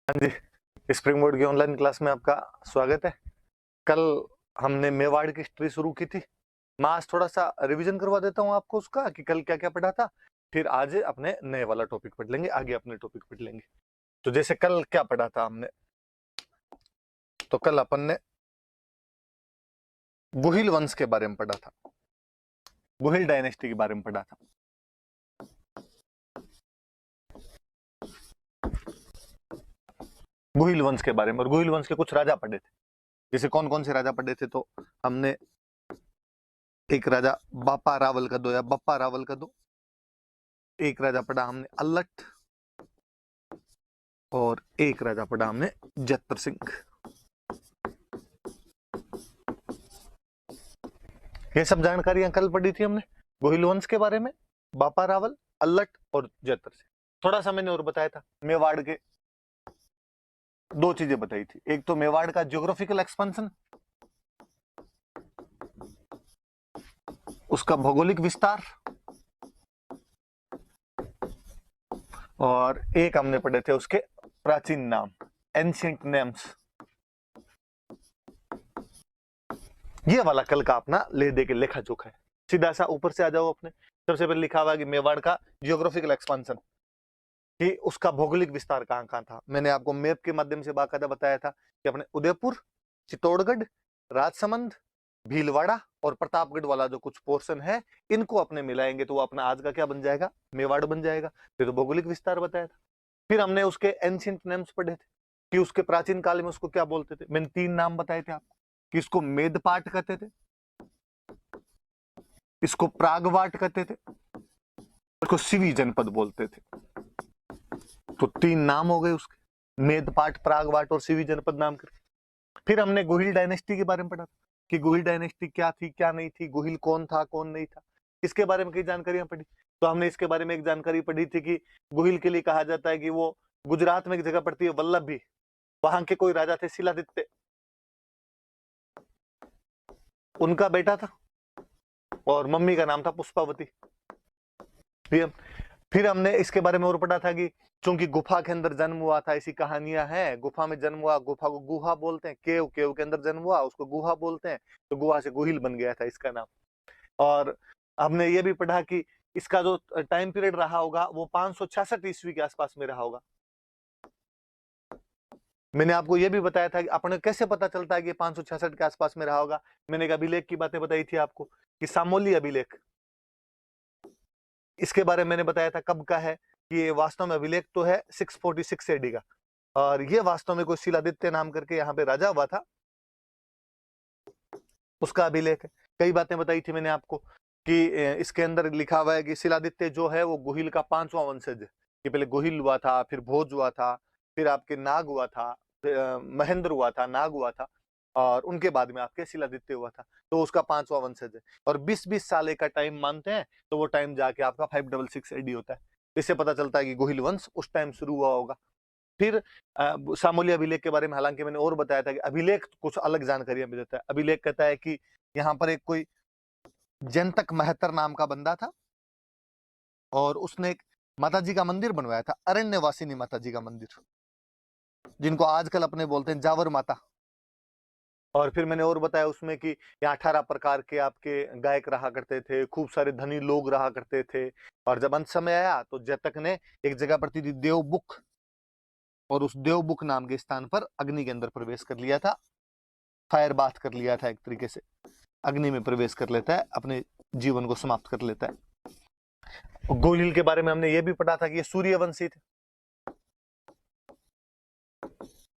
हाँ जी, spring board की online class में आपका स्वागत है। कल हमने मेवाड़ की हिस्ट्री शुरू की थी। मैं आज थोड़ा सा रिवीजन करवा देता हूँ आपको उसका कि कल क्या क्या पढ़ा था। फिर आज अपने नए वाला टॉपिक पढ़ लेंगे, आगे अपने टॉपिक पढ़ लेंगे। तो जैसे कल क्या पढ़ा था हमने, तो कल अपन ने गुहिल वंश के बारे में पढ़ा था, गुहिल डायनेस्टी के बारे में पढ़ा था। गुहिल वंश के बारे में, और गुहिल वंश के कुछ राजा पढ़े थे। जैसे कौन कौन से राजा पढ़े थे, तो हमने एक राजा बापा रावल का दो या बप्पा रावल का दो, एक राजा पढ़ा हमने अल्लट, और एक राजा पढ़ा हमने जत्र सिंह। ये सब जानकारियां कल पढ़ी थी हमने गोहिल वंश के बारे में, बापा रावल, अल्लट और जत्र सिंह। थोड़ा सा मैंने और बताया था मेवाड़ के, दो चीजें बताई थी। एक तो मेवाड़ का ज्योग्राफिकल एक्सपेंशन, उसका भौगोलिक विस्तार, और एक हमने पढ़े थे उसके प्राचीन नाम, एंशिएंट नेम्स। ये वाला कल का अपना ले दे के लेखा जोखा है। सीधा सा ऊपर से आ जाओ अपने, सबसे पहले लिखा हुआ है कि मेवाड़ का जियोग्राफिकल एक्सपेंशन, कि उसका भौगोलिक विस्तार कहाँ कहाँ था। मैंने आपको मैप के माध्यम से बाकायदा बताया था कि अपने उदयपुर, चित्तौड़गढ़, राजसमंद, भीलवाड़ा और प्रतापगढ़ वाला जो कुछ पोर्शन है, इनको अपने मिलाएंगे तो वो अपना आज का क्या बन जाएगा, मेवाड़ बन जाएगा। फिर तो भौगोलिक विस्तार बताया था। फिर हमने उसके एंशिएंट नेम्स पढ़े थे कि उसके प्राचीन काल में उसको क्या बोलते थे। मैंने 3 नाम बताए थे आपको, कि इसको मेदपाट कहते थे, इसको प्रागवाट कहते थे, इसको सिवी जनपद बोलते थे। तो 3 नाम हो गए उसके, मेदपाट, प्रागवाट और सिवी जनपद नाम करके। फिर हमने गुहिल डायनेस्टी के बारे में पढ़ा कि गुहिल डायनेस्टी क्या थी क्या नहीं थी, गुहिल कौन था कौन नहीं था, इसके बारे में कई जानकारियां पढ़ी। तो हमने इसके बारे में एक जानकारी पढ़ी थी कि गुहिल के लिए कहा जाता है कि वो गुजरात में एक जगह पड़ती है वल्लभी, वहां के कोई राजा थे शिलादित्य, उनका बेटा था, और मम्मी का नाम था पुष्पावती। फिर हमने इसके बारे में और पढ़ा था कि चूंकि गुफा के अंदर जन्म हुआ था, ऐसी कहानियां हैं, गुफा में जन्म हुआ, गुफा को गुहा बोलते हैं, केव केव के अंदर जन्म हुआ, उसको गुहा बोलते हैं, तो गुहा से गुहिल बन गया था इसका नाम। और हमने ये भी पढ़ा कि इसका जो टाइम पीरियड रहा होगा वो 566 ईस्वी के आसपास में रहा होगा। मैंने आपको ये भी बताया था कि अपने कैसे पता चलता है कि 566 के आसपास में रहा होगा। मैंने एक अभिलेख की बातें बताई थी आपको कि सामोली अभिलेख, इसके बारे में मैंने बताया था कब का है, कि ये वास्तव में अभिलेख तो है 646 एडी का, और ये वास्तव में कोई शिलादित्य नाम करके यहाँ पे राजा हुआ था, उसका अभिलेख है। कई बातें बताई थी मैंने आपको कि इसके अंदर लिखा हुआ है कि शिलादित्य जो है वो गुहिल का 5वां वंशज है, कि पहले गुहिल हुआ था, फिर भोज हुआ था, फिर आपके नाग हुआ था, महेंद्र हुआ था, नाग हुआ था, और उनके बाद में आपके शिलादित्य हुआ था, तो उसका 5वां वंशज है। और 20-20 साल का टाइम मानते हैं, तो वो टाइम जाके आपका 566 एडी होता है। इससे पता चलता है कि गुहिल वंश उस टाइम शुरू हुआ होगा। फिर सामोली अभिलेख के बारे में हालांकि मैंने और बताया था कि अभिलेख कुछ अलग जानकारियां भी देता है। अभिलेख कहता है कि यहाँ पर एक कोई जयंतक महतर नाम का बंदा था, और उसने एक माता जी का मंदिर बनवाया था, अरण्यवासिनी माता जी का मंदिर, जिनको आजकल अपने बोलते हैं जावर माता। और फिर मैंने और बताया उसमें कि यहाँ 18 प्रकार के आपके गायक रहा करते थे, खूब सारे धनी लोग रहा करते थे। और जब अंत समय आया तो जयतक ने एक जगह पड़ती थी देवबुक, और उस देवबुक नाम के स्थान पर अग्नि के अंदर प्रवेश कर लिया था, फायर बाथ कर लिया था, एक तरीके से अग्नि में प्रवेश कर लेता है, अपने जीवन को समाप्त कर लेता है। गोहिल के बारे में हमने ये भी पढ़ा था कि ये सूर्यवंशी थे।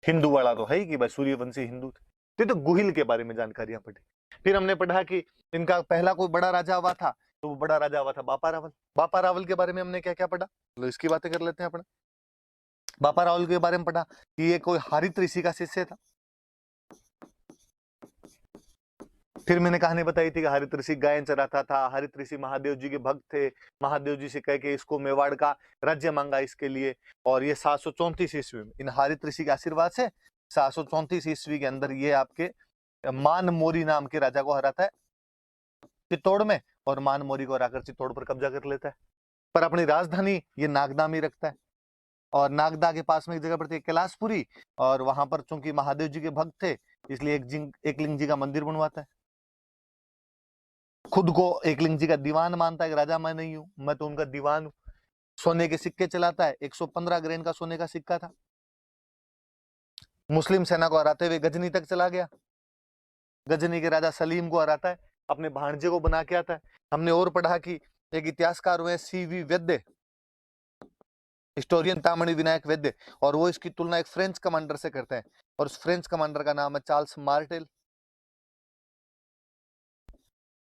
हिंदू वाला तो है ही कि भाई सूर्यवंशी हिंदू थे, तो गुहिल के बारे में जानकारियां पढ़ी। फिर हमने पढ़ा कि इनका पहला कोई बड़ा राजा हुआ था, तो वो बड़ा राजा हुआ था बापा रावल। बापा रावल के बारे में हमने क्या क्या पढ़ा, तो इसकी बातें कर लेते हैं अपने। बापा रावल के बारे में पढ़ा कि ये कोई हरित ऋषि का शिष्य था। फिर मैंने कहानी बताई थी कि हरित ऋषि गाय चराता था, हरित ऋषि महादेव जी के भक्त थे, महादेव जी से कह के इसको मेवाड़ का राज्य मांगा इसके लिए। और ये 734 ईस्वी में इन हरित ऋषि के आशीर्वाद से 734 ईस्वी के अंदर ये आपके मान मोरी नाम के राजा को हराता है चित्तौड़ में, और मान मोरी को हराकर चित्तौड़ पर कब्जा कर लेता है, पर अपनी राजधानी ये नागदा में रखता है। और नागदा के पास में एक जगह पड़ती है कैलाशपुरी, और वहां पर चूंकि महादेव जी के भक्त थे इसलिए एकलिंग जी का मंदिर बनवाता है। खुद को एकलिंग जी का दीवान मानता है कि राजा मैं नहीं हूं, मैं तो उनका दीवान हूं। सोने के सिक्के चलाता है, 115 ग्रेन का सोने का सिक्का था। मुस्लिम सेना को हराते हुए गजनी तक चला गया, गजनी के राजा सलीम को हराता है, अपने भांजे को बना के आता है। हमने और पढ़ा कि एक इतिहासकार हुए सीवी वैद्य, हिस्टोरियन तामणी विनायक वैद्य, और वो इसकी तुलना एक फ्रेंच कमांडर से करते हैं, और उस फ्रेंच कमांडर का नाम है चार्ल्स मार्टेल।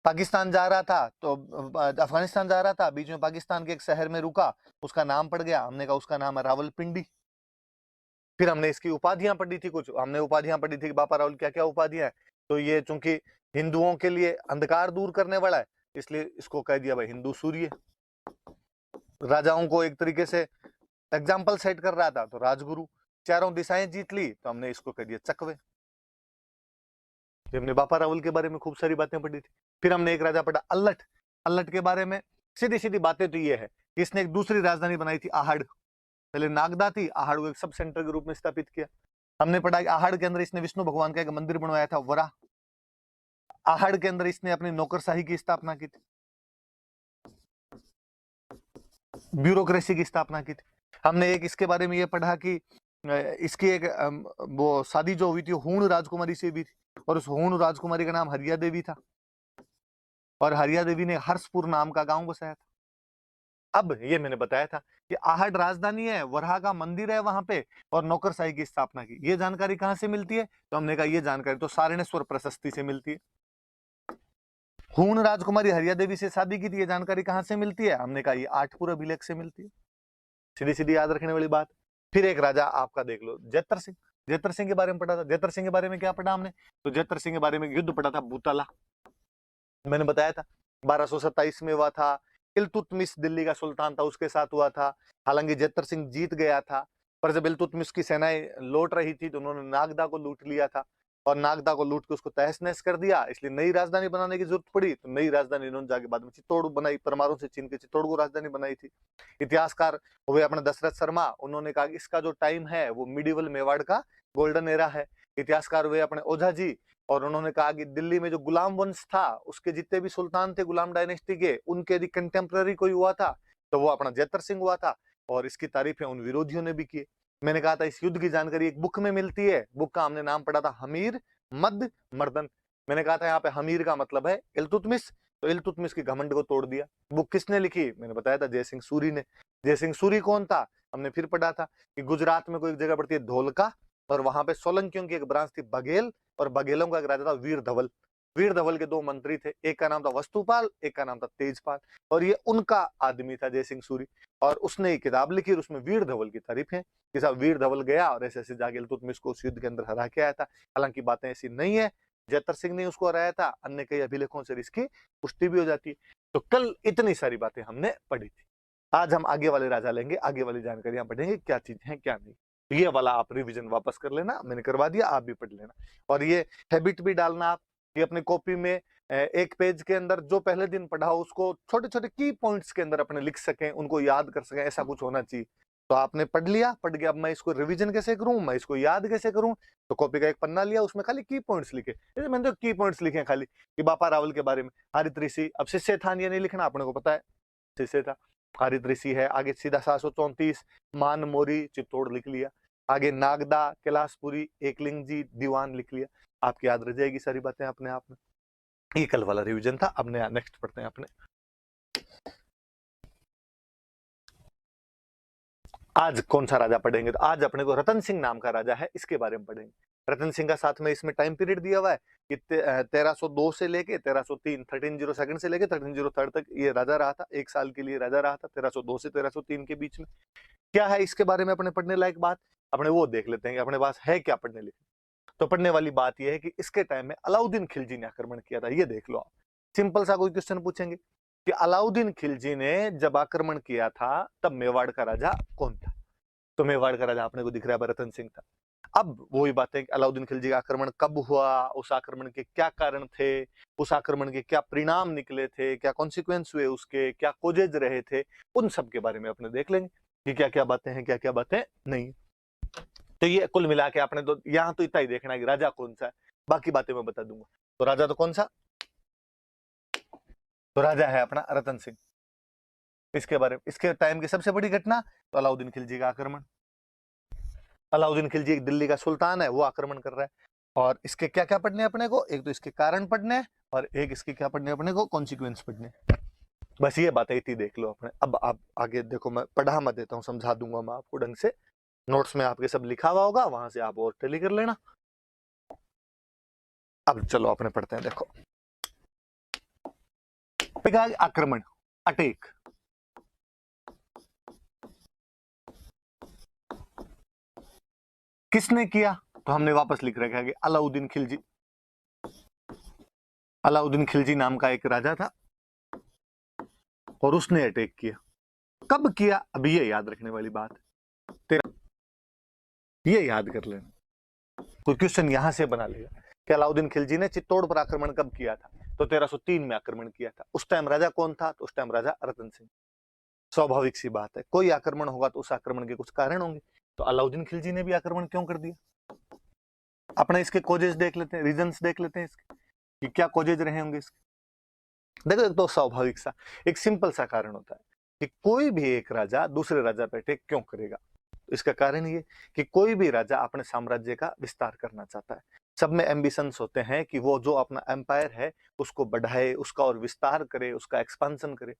पाकिस्तान जा रहा था तो अफगानिस्तान जा रहा था, बीच में पाकिस्तान के एक शहर में रुका, उसका नाम पड़ गया, हमने कहा उसका नाम है रावलपिंडी। फिर हमने इसकी उपाधियां पढ़ी थी, कुछ हमने उपाधियां पढ़ी थी कि बापा रावल क्या क्या उपाधियां है। तो ये चूंकि हिंदुओं के लिए अंधकार दूर करने वाला है इसलिए इसको कह दिया भाई हिंदू सूर्य। राजाओं को एक तरीके से एग्जाम्पल सेट कर रहा था तो राजगुरु। चारों दिशाएं जीत ली तो हमने इसको कह दिया चकवे। हमने बापा रावल के बारे में खूब सारी बातें पढ़ी थी। फिर हमने एक राजा पढ़ा अल्लट। अल्लट के बारे में सीधी सीधी बातें तो ये है कि इसने एक दूसरी राजधानी बनाई थी आहड़। पहले नागदा थी, आहड़ को एक सब सेंटर के रूप में स्थापित किया। हमने पढ़ा कि आहड़ के अंदर इसने विष्णु भगवान का एक मंदिर बनवाया था वरा। आहड़ के अंदर इसने अपनी नौकरशाही की स्थापना की थी, ब्यूरोक्रेसी की स्थापना की थी। हमने एक इसके बारे में ये पढ़ा कि इसकी एक वो शादी जो हुई थी हूण राजकुमारी से भी थी, और उस हूण राजकुमारी का नाम हरिया देवी था, और हरिया देवी ने हर्षपुर नाम का गांव बसाया था। अब ये मैंने बताया था कि आहड़ राजधानी है, वराह का मंदिर है वहां पे, और नौकरशाही की स्थापना की। ये जानकारी कहां से मिलती है? तो हमने कहा ये जानकारी तो सारणेश्वर प्रशस्ति से मिलती है। हूण राजकुमारी हरिया देवी से शादी की थी, ये जानकारी कहां से मिलती है? हमने कहा ये आठपुर अभिलेख से मिलती है। सीधी सीधी याद रखने वाली बात। फिर एक राजा आपका देख लो जैतर सिंह। जैतर सिंह के बारे में पढ़ा था। जैतर सिंह के बारे में क्या पढ़ा हमने? तो जैतर सिंह के बारे में युद्ध पढ़ा था बूताला, मैंने बताया था 1227 में हुआ था। इल्तुतमिश दिल्ली का सुल्तान था, उसके साथ हुआ था। हालांकि जैतर सिंह जीत गया था, पर जब इल्तुतमिश की सेनाएं लौट रही थी तो उन्होंने नागदा को लूट लिया था, और नागदा को लूट के उसको तहस नहस कर दिया। इसलिए नई राजधानी बनाने की जरूरत पड़ी, तो नई राजधानी इन्होंने जाके बाद में चित्तौड़ बनाई, परमारों से छीन के चित्तौड़ को राजधानी बनाई थी। इतिहासकार हुए अपने दशरथ शर्मा, उन्होंने कहा इसका जो टाइम है वो मिडिवल मेवाड़ का गोल्डन एरा है। इतिहासकार हुए अपने ओझा जी, और उन्होंने कहा कि दिल्ली में जो गुलाम वंश था उसके जितने भी सुल्तान थे गुलाम डायनेस्टी के, उनके यदि कंटेम्पररी कोई हुआ था तो वो अपना जैतर सिंह हुआ था, और इसकी तारीफें उन विरोधियों ने भी की। मैंने कहा था इस युद्ध की जानकारी एक बुक में मिलती है, बुक का हमने नाम पढ़ा था हमीर मद मर्दन। मैंने कहा था यहाँ पे हमीर का मतलब है इल्तुतमिश, तो इल्तुतमिश की घमंड को तोड़ दिया। बुक किसने लिखी? मैंने बताया था जयसिंह सूरी ने। जयसिंह सूरी कौन था? हमने फिर पढ़ा था कि गुजरात में कोई एक जगह पड़ती है धोलका, और वहां पे सोलंकियों की एक ब्रांच थी बघेल, और बघेलों का एक राजा था वीर धवल। वीर धवल के दो मंत्री थे, एक का नाम था वस्तुपाल, एक का नाम था तेजपाल, और ये उनका आदमी था जयसिंह सूरी। और उसने एक किताब लिखी और उसमें वीर धवल की तारीफ है कि साहब वीर धवल गया और ऐसे ऐसे जाके इल्तुतमिश को उस युद्ध के अंदर हरा के आया था। हालांकि बातें ऐसी नहीं है, जैतर सिंह ने उसको हराया था, अन्य कई अभिलेखों से इसकी पुष्टि भी हो जाती है। तो कल इतनी सारी बातें हमने पढ़ी थी। आज हम आगे वाले राजा लेंगे, आगे वाली जानकारियां पढ़ेंगे, क्या चीज है क्या नहीं। ये वाला आप रिवीजन वापस कर लेना, मैंने करवा दिया, आप भी पढ़ लेना। और ये हैबिट भी डालना आप कि अपने कॉपी में एक पेज के अंदर जो पहले दिन पढ़ा हो उसको छोटे छोटे की पॉइंट्स के अंदर अपने लिख सकें, उनको याद कर सकें, ऐसा कुछ होना चाहिए। तो आपने पढ़ लिया, पढ़ गया, अब मैं इसको रिवीजन कैसे करूं, मैं इसको याद कैसे करूं? तो कॉपी का एक पन्ना लिया, उसमें खाली की पॉइंट्स लिखे। जैसे मैंने तो की पॉइंट्स लिखे खाली कि बापा रावल के बारे में हरित ऋषि। अब शिष्य था ये नहीं लिखना, अपने को पता है शिष्य था, हरित ऋषि है। आगे सीधा 734 मान मोरी चित्तौड़ लिख लिया। आगे नागदा कैलाशपुरी एकलिंग जी दीवान लिख लिया। आपकी याद रह जाएगी सारी बातें अपने आप में। ये कल वाला रिवीजन था। अब नया नेक्स्ट पढ़ते हैं अपने। आज कौन सा राजा पढ़ेंगे? तो आज अपने को रतन सिंह नाम का राजा है, इसके बारे में पढ़ेंगे। रतन सिंह का साथ में इसमें टाइम पीरियड दिया हुआ है कि 1302 से लेके 1303, 1302 से लेके 1303 तक ये राजा रहा था। एक साल के लिए राजा रहा था 1302 से 1303 के बीच में। क्या है इसके बारे में अपने पढ़ने लायक बात, अपने वो देख लेते हैं कि अपने पास है क्या पढ़ने लायक। तो पढ़ने वाली बात यह है कि इसके टाइम में अलाउद्दीन खिलजी ने आक्रमण किया था। ये देख लो आप, सिंपल सा कोई क्वेश्चन पूछेंगे कि अलाउद्दीन खिलजी ने जब आक्रमण किया था तब मेवाड़ का राजा कौन था? तो मेवाड़ का राजा अपने को दिख रहा है रतन सिंह था। अब वही बात है कि अलाउद्दीन खिलजी का आक्रमण कब हुआ, उस आक्रमण के क्या कारण थे, उस आक्रमण के क्या परिणाम निकले थे, क्या कॉन्सिक्वेंस हुए उसके, क्या कोजेज रहे थे, उन सब के बारे में अपने देख लेंगे। कि क्या क्या बातें हैं, क्या क्या बातें नहीं। तो ये कुल मिला के आपने तो यहाँ तो इतना ही देखना है कि राजा कौन सा है, बाकी बातें मैं बता दूंगा। तो राजा तो कौन सा, तो राजा है अपना रतन सिंह। इसके बारे में, इसके टाइम की सबसे बड़ी घटना तो अलाउद्दीन खिलजी का आक्रमण। अलाउद्दीन खिलजी एक दिल्ली का सुल्तान है, वो आक्रमण कर रहा है। और इसके क्या क्या पढ़ने अपने को, एक तो इसके कारण पढ़ने हैं और एक इसके क्या पढ़ने अपने को, कॉन्सिक्वेंस पढ़ने। बस ये बातें इतनी देख लो अपने। अब आप आगे देखो, मैं पढ़ा मत देता हूँ, समझा दूंगा मैं आपको ढंग से। नोट्स में आपके सब लिखा हुआ होगा, वहां से आप और टैली कर लेना। अब चलो अपने पढ़ते हैं। देखो आक्रमण, अटैक। किसने किया, तो हमने वापस लिख रखा है कि अलाउद्दीन खिलजी। अलाउद्दीन खिलजी नाम का एक राजा था और उसने अटैक किया। कब किया, अभी ये याद रखने वाली बात तेरा, ये याद कर लेना। कोई क्वेश्चन यहां से बना लेगा कि अलाउद्दीन खिलजी ने चित्तौड़ पर आक्रमण कब किया था, तो 1303 में आक्रमण किया था। उस टाइम राजा कौन था, तो उस टाइम राजा रतन सिंह। स्वाभाविक सी बात है, कोई आक्रमण होगा तो उस आक्रमण के कुछ कारण होंगे। तो अलाउद्दीन खिलजी ने भी आक्रमण क्यों कर दिया, अपने इसके कोजेज देख लेते हैं, रीजंस देख लेते हैं इसके कि क्या कोजेज रहे होंगे इसके। देखो एक तो स्वाभाविक सा, एक सिंपल सा कारण होता है कि कोई भी एक राजा दूसरे राजा पे अटैक क्यों करेगा। इसका कारण ये कि कोई भी राजा अपने साम्राज्य का विस्तार करना चाहता है। सब में एम्बिशंस होते हैं कि वो जो अपना एम्पायर है उसको बढ़ाए, उसका और विस्तार करे, उसका एक्सपांशन करे।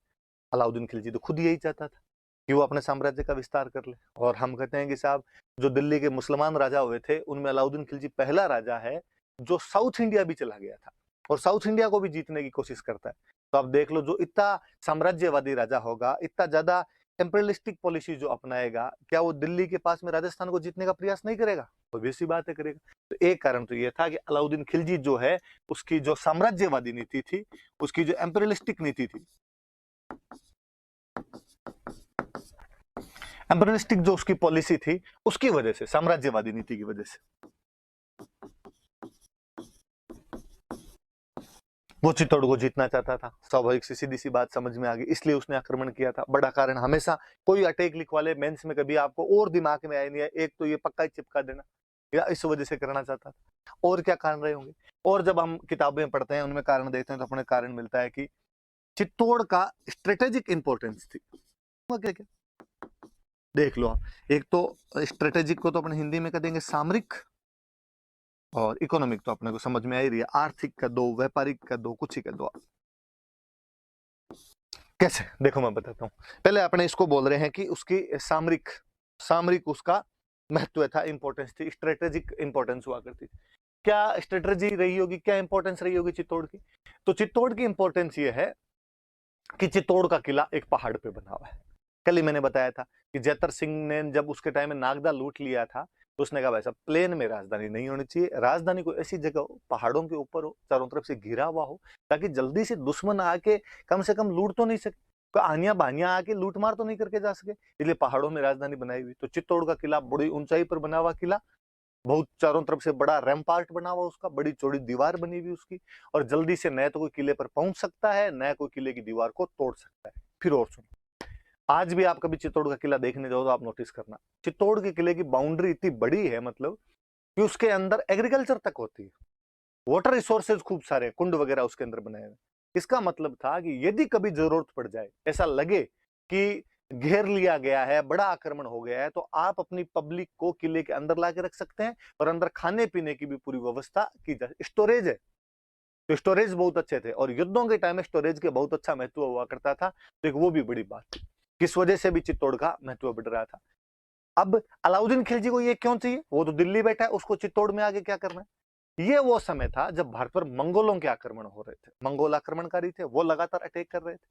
अलाउद्दीन खिलजी तो खुद यही चाहता था कि वो अपने साम्राज्य का विस्तार कर ले। और हम कहते हैं कि साहब, जो दिल्ली के मुसलमान राजा हुए थे उनमें अलाउद्दीन खिलजी पहला राजा है जो साउथ इंडिया भी चला गया था और साउथ इंडिया को भी जीतने की कोशिश करता है। तो आप देख लो, जो इतना साम्राज्यवादी राजा होगा, इतना ज्यादा एम्पेरियलिस्टिक पॉलिसी जो अपनाएगा, क्या वो दिल्ली के पास में राजस्थान को जीतने का प्रयास नहीं करेगा, ऑब्वियस सी बात है करेगा। तो एक कारण तो ये था कि अलाउद्दीन खिलजी जो है उसकी जो साम्राज्यवादी नीति थी, उसकी जो एम्पेरियलिस्टिक नीति थी, एम्पेरियलिस्टिक जो उसकी पॉलिसी थी, उसकी वजह से, साम्राज्यवादी नीति की वजह से वो चित्तौड़ को जीतना चाहता था। स्वाभाविक सी सीधी सी बात समझ में आ गई, इसलिए उसने आक्रमण किया था। बड़ा कारण हमेशा कोई अटैक लिखवा ले मेंस में, कभी आपको और दिमाग में आया नहीं है, एक तो ये पक्का ही चिपका देना, या इस वजह से करना चाहता था। और क्या कारण रहे होंगे, और जब हम किताबें पढ़ते हैं उनमें कारण देखते हैं तो अपने कारण मिलता है कि चित्तौड़ का स्ट्रेटेजिक इंपॉर्टेंस थी। क्या क्या देख लो आप, एक तो स्ट्रेटेजिक को तो अपने हिंदी में कह देंगे सामरिक, और इकोनॉमिक तो अपने को समझ में आ ही रही है, आर्थिक का दो, व्यापारिक का दो, कुछ ही का दो। कैसे, देखो मैं बताता हूँ। पहले अपने इसको बोल रहे हैं कि उसकी सामरिक, सामरिक उसका महत्व था, इंपॉर्टेंस थी, स्ट्रेटेजिक इंपॉर्टेंस हुआ करती थी। क्या स्ट्रेटेजी रही होगी, क्या इंपॉर्टेंस रही होगी चित्तौड़ की, तो चित्तौड़ की इंपॉर्टेंस ये है कि चित्तौड़ का किला एक पहाड़ पे बना हुआ है। कल ही मैंने बताया था कि जैतर सिंह ने जब उसके टाइम में नागदा लूट लिया था तो उसने कहा वैसा प्लेन में राजधानी नहीं होनी चाहिए, राजधानी को ऐसी जगह हो, पहाड़ों के ऊपर हो, चारों तरफ से घिरा हुआ हो, ताकि जल्दी से दुश्मन आके कम से कम लूट तो नहीं सके, आनिया बानिया आके लूट मार तो नहीं करके जा सके, इसलिए पहाड़ों में राजधानी बनाई हुई। तो चित्तौड़ का किला बड़ी ऊंचाई पर बना हुआ किला, बहुत चारों तरफ से बड़ा रैम्पार्ट बना हुआ उसका, बड़ी चौड़ी दीवार बनी हुई उसकी, और जल्दी से न तो कोई किले पर पहुंच सकता है, न कोई किले की दीवार को तोड़ सकता है। फिर और सुनो, आज भी आप कभी चित्तौड़ का किला देखने जाओ तो आप नोटिस करना, चित्तौड़ के किले की बाउंड्री इतनी बड़ी है, मतलब कि उसके अंदर एग्रीकल्चर तक होती है, वाटर रिसोर्सेज खूब सारे, कुंड वगैरह उसके अंदर बनाए हुए। इसका मतलब था कि यदि कभी जरूरत पड़ जाए, ऐसा लगे कि घेर लिया गया है, बड़ा आक्रमण हो गया है, तो आप अपनी पब्लिक को किले के अंदर ला के रख सकते हैं, और अंदर खाने पीने की भी पूरी व्यवस्था की जाए। स्टोरेज है, तो स्टोरेज बहुत अच्छे थे, और युद्धों के टाइम में स्टोरेज के बहुत अच्छा महत्व हुआ करता था। तो एक वो भी बड़ी बात, किस वजह से भी चित्तौड़ का महत्व बढ़ रहा था। अब अलाउद्दीन खिलजी को ये क्यों चाहिए, वो तो दिल्ली बैठा है, उसको चित्तौड़ में आगे क्या करना है। ये वो समय था जब भारत पर मंगोलों के आक्रमण हो रहे थे, मंगोल आक्रमणकारी थे, वो लगातार अटैक कर रहे थे।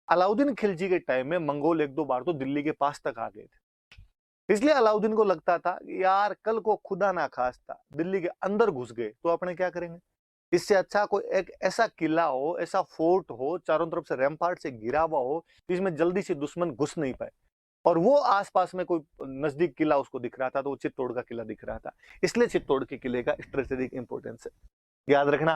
अलाउद्दीन खिलजी के टाइम में मंगोल एक दो बार तो दिल्ली के पास तक आ गए थे, इसलिए अलाउद्दीन को लगता था कि यार कल को खुदा ना खास्ता दिल्ली के अंदर घुस गए तो अपने क्या करेंगे, इससे अच्छा कोई एक ऐसा किला हो, ऐसा फोर्ट हो, चारों तरफ से रैम्पार्ट से घिरा हुआ हो, जिसमें जल्दी से दुश्मन घुस नहीं पाए। और वो आसपास में कोई नजदीक किला उसको दिख रहा था, तो वो चित्तौड़ का किला दिख रहा था, इसलिए चित्तौड़ के किले का स्ट्रेटेजिक इंपॉर्टेंस है। याद रखना,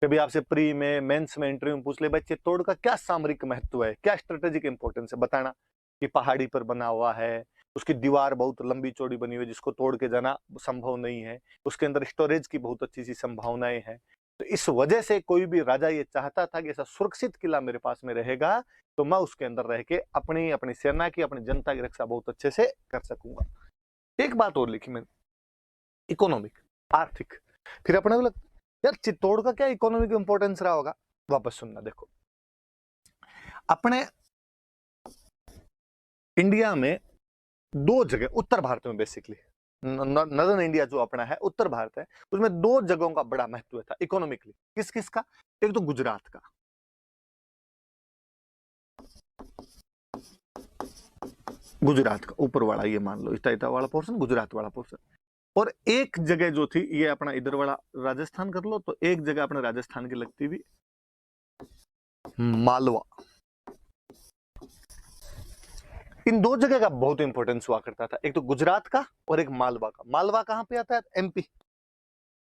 कभी आपसे प्री में, मेंस में, इंटरव्यू में पूछ ले भाई चित्तौड़ का क्या सामरिक महत्व है, क्या स्ट्रेटेजिक इंपॉर्टेंस है, बताना कि पहाड़ी पर बना हुआ है, उसकी दीवार बहुत लंबी चौड़ी बनी हुई है जिसको तोड़ के जाना संभव नहीं है, उसके अंदर स्टोरेज की बहुत अच्छी सी संभावनाएं हैं। तो इस वजह से कोई भी राजा ये चाहता था कि ऐसा सुरक्षित किला मेरे पास में रहेगा तो मैं उसके अंदर रह के अपनी अपनी सेना की, अपनी जनता की रक्षा बहुत अच्छे से कर सकूंगा। एक बात और लिखी मैंने, इकोनॉमिक, आर्थिक। फिर अपने को लगता यार चित्तौड़ का क्या इकोनॉमिक इंपॉर्टेंस रहा होगा, वापस सुनना। देखो अपने इंडिया में दो जगह, उत्तर भारत में बेसिकली नॉर्दर्न इंडिया जो अपना है उत्तर भारत है, उसमें दो जगहों का बड़ा महत्व था इकोनॉमिकली। किस किस का? एक तो गुजरात का, गुजरात का ऊपर वाला, ये मान लो इतना वाला पोर्शन गुजरात वाला पोर्शन, और एक जगह जो थी ये अपना इधर वाला राजस्थान कर लो, तो एक जगह अपने राजस्थान की लगती हुई मालवा। इन दो जगह का बहुत इंपॉर्टेंस हुआ करता था, एक तो गुजरात का और एक मालवा का। मालवा कहां पे आता है? एमपी,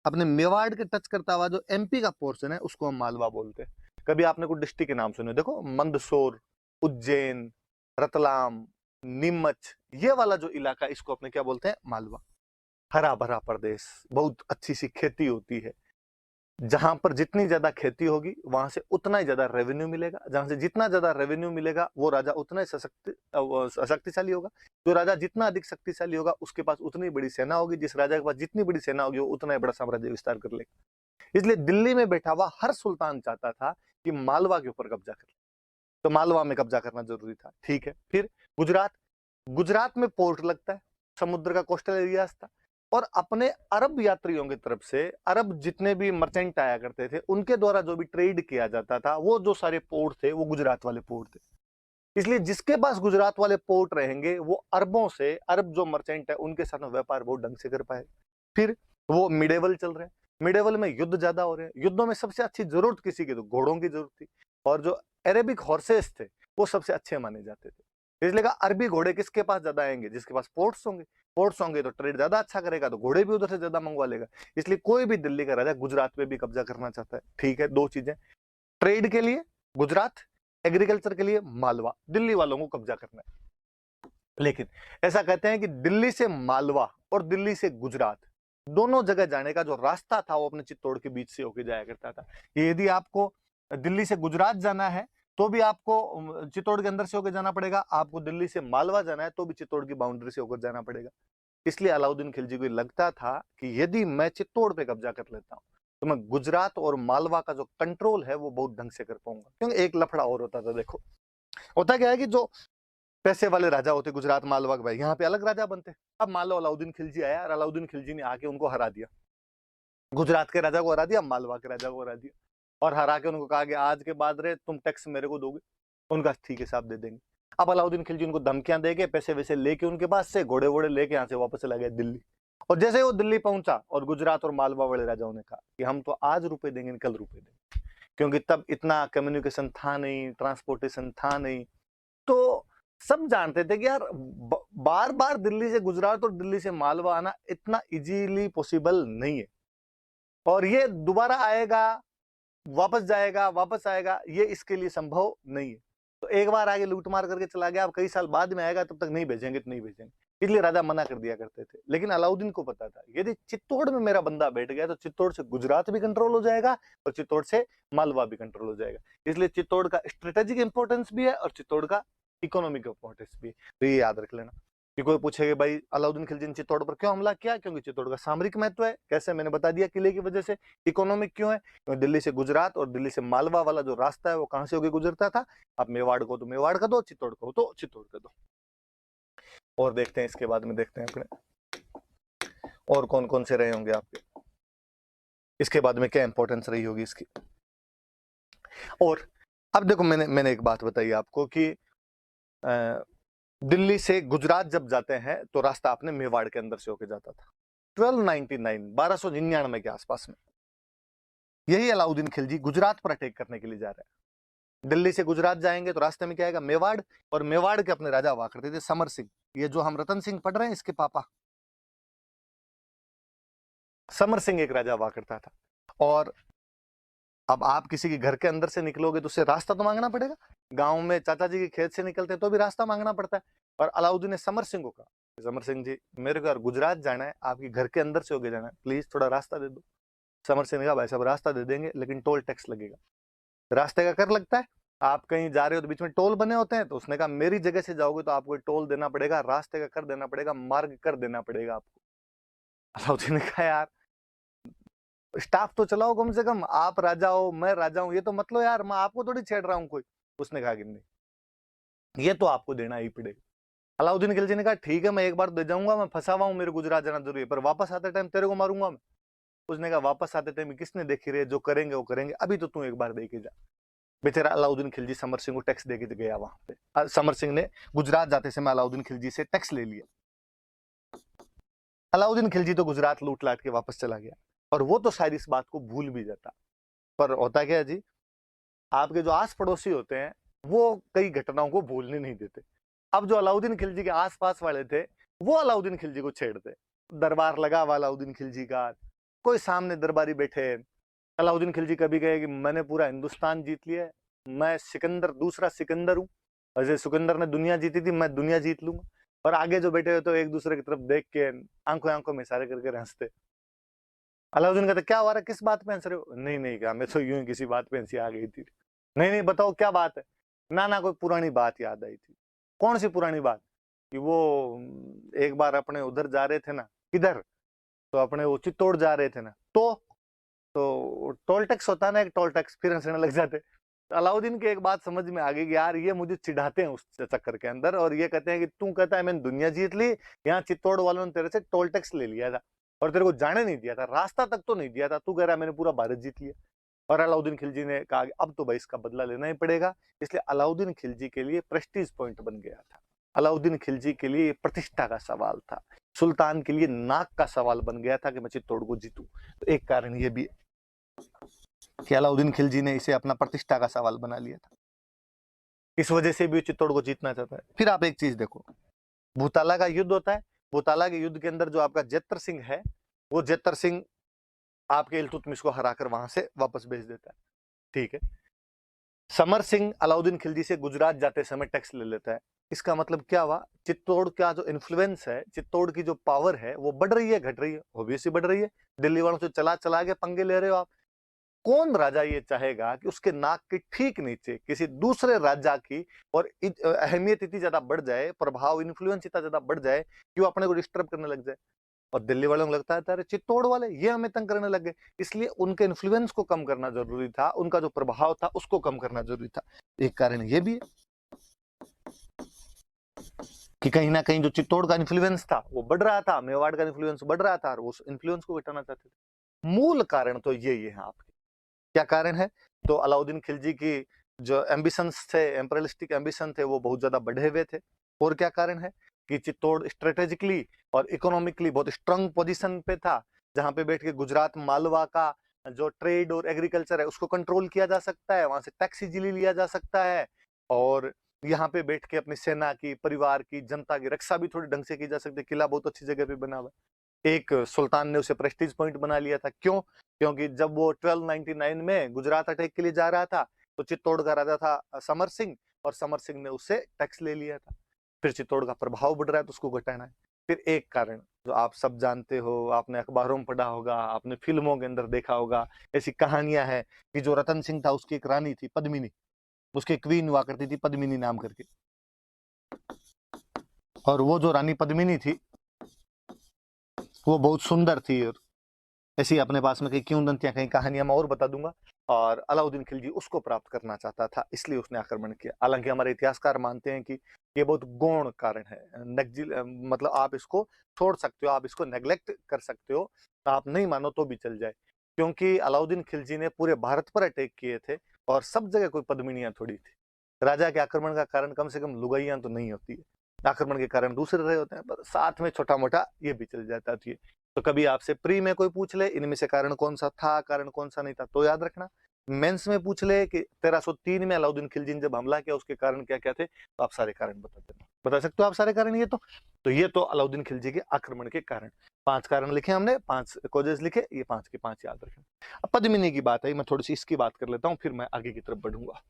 अपने मेवाड़ के टच करता हुआ जो एमपी का पोर्शन है उसको हम मालवा बोलते हैं। कभी आपने कुछ डिस्ट्रिक्ट के नाम सुने? देखो मंदसौर, उज्जैन, रतलाम, नीमच, ये वाला जो इलाका इसको अपने क्या बोलते हैं? मालवा। हरा भरा प्रदेश, बहुत अच्छी सी खेती होती है, जहां पर जितनी ज्यादा खेती होगी वहां से उतना ही ज्यादा रेवेन्यू मिलेगा, जहां से जितना ज्यादा रेवेन्यू मिलेगा वो राजा उतना ही शक्तिशाली होगा, जो राजा जितना अधिक शक्तिशाली होगा उसके पास उतनी बड़ी सेना होगी, जिस राजा के पास जितनी बड़ी सेना होगी वो उतना ही बड़ा साम्राज्य विस्तार कर लेगा। इसलिए दिल्ली में बैठा हुआ हर सुल्तान चाहता था कि मालवा के ऊपर कब्जा कर ले, तो मालवा में कब्जा करना जरूरी था। ठीक है, फिर गुजरात, गुजरात में पोर्ट लगता है, समुद्र का कोस्टल एरिया था, और अपने अरब यात्रियों की तरफ से अरब जितने भी मर्चेंट आया करते थे उनके द्वारा जो भी ट्रेड किया जाता था वो जो सारे पोर्ट थे वो गुजरात वाले पोर्ट थे। इसलिए जिसके पास गुजरात वाले पोर्ट रहेंगे वो अरबों से, अरब जो मर्चेंट है उनके साथ में व्यापार बहुत ढंग से कर पाए। फिर वो मिडेवल चल रहे हैं, मिडेवल में युद्ध ज्यादा हो रहे हैं, युद्धों में सबसे अच्छी जरूरत किसी की? तो घोड़ों की जरूरत थी, और जो अरेबिक हॉर्सेस थे वो सबसे अच्छे माने जाते थे। इसलिए कहा अरबी घोड़े किसके पास ज्यादा आएंगे? जिसके पास पोर्ट्स होंगे, पोर्ट्स होंगे तो ट्रेड ज्यादा अच्छा करेगा, तो घोड़े भी उधर से ज्यादा मंगवा लेगा। इसलिए कोई भी दिल्ली का राजा गुजरात पे भी कब्जा करना चाहता है। ठीक है, दो चीजें, ट्रेड के लिए गुजरात, एग्रीकल्चर के लिए मालवा, दिल्ली वालों को कब्जा करना है। लेकिन ऐसा कहते हैं कि दिल्ली से मालवा और दिल्ली से गुजरात दोनों जगह जाने का जो रास्ता था वो अपने चित्तौड़ के बीच से होकर जाया करता था। यदि आपको दिल्ली से गुजरात जाना है तो भी आपको चित्तौड़ के अंदर से होकर जाना पड़ेगा, आपको दिल्ली से मालवा जाना है तो भी चित्तौड़ की बाउंड्री से होकर जाना पड़ेगा। इसलिए अलाउद्दीन खिलजी को लगता था कि यदि मैं चित्तौड़ पे कब्जा कर लेता हूं तो मैं गुजरात और मालवा का जो कंट्रोल है वो बहुत ढंग से कर पाऊंगा। क्योंकि एक लफड़ा और होता था, देखो होता क्या है कि जो पैसे वाले राजा होते गुजरात मालवा के, भाई यहाँ पे अलग राजा बनते। अब मान लो अलाउद्दीन खिलजी आया और अलाउद्दीन खिलजी ने आके उनको हरा दिया, गुजरात के राजा को हरा दिया, मालवा के राजा को हरा दिया, और हरा के उनको कहा कि आज के बाद रे तुम टैक्स मेरे को दोगे। उनका ठीक है साहब दे देंगे। अब अलाउद्दीन खिलजी उनको धमकियां देके पैसे वैसे लेके उनके पास से घोड़े वोड़े लेके यहाँ से वापस चला गया दिल्ली। और जैसे वो दिल्ली पहुंचा और गुजरात और मालवा वाले राजाओं ने कहा कि हम तो आज रुपए देंगे, कल रुपए देंगे, क्योंकि तब इतना कम्युनिकेशन था नहीं, ट्रांसपोर्टेशन था नहीं, तो सब जानते थे कि यार बार बार दिल्ली से गुजरात और दिल्ली से मालवा आना इतना इजीली पॉसिबल नहीं है, और ये दोबारा आएगा वापस जाएगा वापस आएगा ये इसके लिए संभव नहीं है। तो एक बार आगे लूट मार करके चला गया, अब कई साल बाद में आएगा, तब तक नहीं भेजेंगे तो नहीं भेजेंगे, इसलिए राजा मना कर दिया करते थे। लेकिन अलाउद्दीन को पता था यदि चित्तौड़ में मेरा बंदा बैठ गया तो चित्तौड़ से गुजरात भी कंट्रोल हो जाएगा और चित्तौड़ से मालवा भी कंट्रोल हो जाएगा। इसलिए चित्तौड़ का स्ट्रेटेजिक इंपॉर्टेंस भी है और चित्तौड़ का इकोनॉमिक इंपॉर्टेंस भी है। तो ये याद रख लेना कि कोई पूछेगा भाई अलाउद्दीन खिलजी ने चित्तौड़ पर क्यों हमला किया? क्योंकि चित्तौड़ का सामरिक महत्व है, कैसे मैंने बता दिया, किले की वजह से। इकोनॉमिक क्यों है? क्योंकि दिल्ली से गुजरात और दिल्ली से मालवा वाला जो रास्ता है वो कहां से होकर गुजरता था। आप मेवाड़ को तो मेवाड़ का दो, चित्तौड़ को तो चित्तौड़ का दो। और देखते हैं इसके बाद में, देखते हैं अपने और कौन कौन से रहे होंगे आपके, इसके बाद में क्या इंपॉर्टेंस रही होगी इसकी। और अब देखो मैंने एक बात बताई आपको कि दिल्ली से गुजरात जब जाते हैं तो रास्ता अपने मेवाड़ के अंदर से होकर जाता था। 1299 के आसपास में यही अलाउद्दीन खिलजी गुजरात पर अटैक करने के लिए जा रहे हैं। दिल्ली से गुजरात जाएंगे तो रास्ते में क्या आएगा? मेवाड़, और मेवाड़ के अपने राजा हुआ करते थे समर सिंह, ये जो हम रतन सिंह पढ़ रहे हैं इसके पापा समर सिंह एक राजा हुआ करता था। और अब आप किसी के घर के अंदर से निकलोगे तो उससे रास्ता तो मांगना पड़ेगा। गांव में चाचा जी के खेत से निकलते तो भी रास्ता मांगना पड़ता है। और अलाउद्दीन ने समर सिंह को कहा, समर सिंह जी मेरे को यार गुजरात जाना है, आपके घर के अंदर से होके जाना है, प्लीज थोड़ा रास्ता दे दो। समर सिंह ने कहा भाई साहब रास्ता दे देंगे लेकिन टोल टैक्स लगेगा। रास्ते का कर लगता है, आप कहीं जा रहे हो तो बीच में टोल बने होते हैं, तो उसने कहा मेरी जगह से जाओगे तो आपको टोल देना पड़ेगा, रास्ते का कर देना पड़ेगा, मार्ग कर देना पड़ेगा आपको। अलाउद्दीन ने कहा यार स्टाफ तो चलाओ कम से कम, आप राजा हो मैं राजा हूं, ये तो मतलब यार मैं आपको थोड़ी छेड़ रहा हूं कोई। उसने कहा कि नहीं ये तो आपको देना ही पड़ेगा। अलाउद्दीन खिलजी ने कहा ठीक है मैं एक बार दे जाऊंगा, मैं फंसा हुआ हूं, मेरे गुजरात जाना जरूरी है, पर वापस आते टाइम तेरे को मारूंगा मैं। उसने कहा वापस आते टाइम किसने देखी रे, जो करेंगे वो करेंगे, अभी तो तू एक बार दे के जा। बेचारा अलाउद्दीन खिलजी समर सिंह को टैक्स दे के गया वहां पे। समर सिंह ने गुजरात जाते समय अलाउद्दीन खिलजी से टैक्स ले लिया। अलाउद्दीन खिलजी तो गुजरात लूट लाट के वापस चला गया, और वो तो शायद इस बात को भूल भी जाता। पर होता क्या है जी, आपके जो आस पड़ोसी होते हैं वो कई घटनाओं को भूलने नहीं देते। अब जो अलाउद्दीन खिलजी के आसपास वाले थे वो अलाउद्दीन खिलजी को छेड़ते। दरबार लगा हुआ अलाउद्दीन खिलजी का, कोई सामने दरबारी बैठे, अलाउद्दीन खिलजी कभी कहे कि मैंने पूरा हिंदुस्तान जीत लिया है, मैं सिकंदर दूसरा सिकंदर हूँ, जैसे सिकंदर ने दुनिया जीती थी मैं दुनिया जीत लूंगा। और आगे जो बैठे हुए तो एक दूसरे की तरफ देख के आंखों आंखों में इशारे करके हंसते। अलाउद्दीन कहते क्या हो रहा है, किस बात पे हंस रहे हो? नहीं नहीं कहा मैं तो यूं ही किसी बात पे हंसी आ गई थी। नहीं नहीं बताओ क्या बात है? ना ना कोई पुरानी बात याद आई थी। कौन सी पुरानी बात? कि वो एक बार अपने उधर जा रहे थे ना, किधर, तो अपने वो चित्तौड़ जा रहे थे ना, तो टोल टैक्स होता है ना एक टोल टैक्स, फिर हंसने लग जाते। तो अलाउद्दीन की एक बात समझ में आ गई कि यार ये मुझे चिढ़ाते हैं उस चक्कर के अंदर, और ये कहते हैं कि तू कहता है मैंने दुनिया जीत ली, यहाँ चित्तौड़ वालों ने तेरे से टोल टैक्स ले लिया था और तेरे को जाने नहीं दिया था, रास्ता तक तो नहीं दिया था, तू कह रहा है मैंने पूरा भारत जीत लिया। और अलाउद्दीन खिलजी ने कहा अब तो भाई इसका बदला लेना ही पड़ेगा। इसलिए अलाउद्दीन खिलजी के लिए प्रेस्टीज पॉइंट बन गया था, अलाउद्दीन खिलजी के लिए प्रतिष्ठा का सवाल था, सुल्तान के लिए नाक का सवाल बन गया था कि मैं चित्तौड़ को जीतूं। तो एक कारण ये भी कि अलाउद्दीन खिलजी ने इसे अपना प्रतिष्ठा का सवाल बना लिया था, इस वजह से भी चित्तौड़ को जीतना चाहता है। फिर आप एक चीज देखो, भूताला का युद्ध होता है, भूताला के युद्ध के अंदर जो आपका जेतर सिंह है, वो जेतर सिंह आपके इल्तुतमिश को हराकर वहां से वापस भेज देता है। ठीक है, समर सिंह अलाउद्दीन खिलजी से गुजरात जाते समय टैक्स ले लेता है। इसका मतलब क्या हुआ, चित्तौड़ का जो इन्फ्लुएंस है, चित्तौड़ की जो पावर है वो बढ़ रही है घट रही है? ऑब्वियसली बढ़ रही है। दिल्ली वालों से चला चला के पंगे ले रहे हो आप। कौन राजा ये चाहेगा कि उसके नाक के ठीक नीचे किसी दूसरे राजा की और अहमियत इतनी ज्यादा बढ़ जाए, प्रभाव इन्फ्लुएंस इतना ज्यादा बढ़ जाए कि वो अपने को डिस्टर्ब करने लग जाए? और दिल्ली वालों को लगता है अरे चित्तौड़ वाले ये हमें तंग करने लग गए, इसलिए उनके इन्फ्लुएंस को कम करना जरूरी था, उनका जो प्रभाव था उसको कम करना जरूरी था। एक कारण ये भी है कि कहीं ना कहीं जो चित्तौड़ का इन्फ्लुएंस था वो बढ़ रहा था, मेवाड़ का इन्फ्लुएंस बढ़ रहा था, और उस इन्फ्लुएंस को घटाना चाहते थे। मूल कारण तो ये है आपके। क्या कारण है? तो अलाउद्दीन खिलजी की जो एम्बिशंस थे, एम्परियलिस्टिक एम्बिशन थे, वो बहुत ज्यादा बढ़े हुए थे। और क्या कारण है कि चित्तौड़ स्ट्रेटेजिकली और इकोनॉमिकली बहुत स्ट्रांग पोजीशन पे था, जहां पे बैठ के गुजरात मालवा का जो ट्रेड और एग्रीकल्चर है उसको कंट्रोल किया जा सकता है, वहां से टैक्स इजीली लिया जा सकता है, और यहाँ पे बैठ के अपनी सेना की, परिवार की, जनता की रक्षा भी थोड़ी ढंग से की जा सकती है। किला बहुत अच्छी जगह पे बना हुआ है। एक सुल्तान ने उसे प्रेस्टीज पॉइंट बना लिया था। क्यों? क्योंकि जब वो 1299 में गुजरात अटैक के लिए जा रहा था तो चित्तौड़ का राजा था समर सिंह, और समर सिंह ने उससे टैक्स ले लिया था। फिर चित्तौड़ का प्रभाव बढ़ रहा है तो उसको घटाना है। फिर एक कारण जो आप सब जानते हो, आपने अखबारों में पढ़ा होगा, आपने फिल्मों के अंदर देखा होगा, ऐसी कहानियां हैं कि जो रतन सिंह था उसकी एक रानी थी पद्मिनी, उसकी क्वीन हुआ करती थी पद्मिनी नाम करके, और वो जो रानी पद्मिनी थी वो बहुत सुंदर थी, और ऐसी अपने पास में कई किंवदंतियां, कई कहानियां मैं और बता दूंगा। और अलाउद्दीन खिलजी उसको प्राप्त करना चाहता था, इसलिए उसने आक्रमण किया। हालांकि हमारे इतिहासकार मानते हैं कि ये बहुत गौण कारण है, मतलब आप इसको छोड़ सकते हो, आप इसको नेग्लेक्ट कर सकते हो, आप नहीं मानो तो भी चल जाए, क्योंकि अलाउद्दीन खिलजी ने पूरे भारत पर अटैक किए थे और सब जगह कोई पद्मिनियां थोड़ी थी। राजा के आक्रमण का कारण कम से कम लुगाइयां तो नहीं होती है, आक्रमण के कारण दूसरे रहे होते हैं, पर साथ में छोटा मोटा ये भी चल जाता थी। तो कभी आपसे प्री में कोई पूछ ले इनमें से कारण कौन सा था, कारण कौन सा नहीं था, तो याद रखना। मेंस में पूछ ले कि 1303 में अलाउद्दीन खिलजी ने जब हमला किया उसके कारण क्या क्या थे, तो आप सारे कारण बता देना। बता सकते हो आप सारे कारण? ये तो अलाउद्दीन खिलजी के आक्रमण के कारण 5 कारण लिखे हमने, 5 कॉजेज लिखे, ये 5 के 5 याद रखें। अब पद्मिनी की बात है, मैं थोड़ी सी इसकी बात कर लेता हूँ, फिर मैं आगे की तरफ बढ़ूंगा।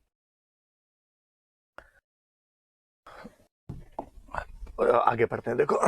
आगे बढ़ते हैं। देखो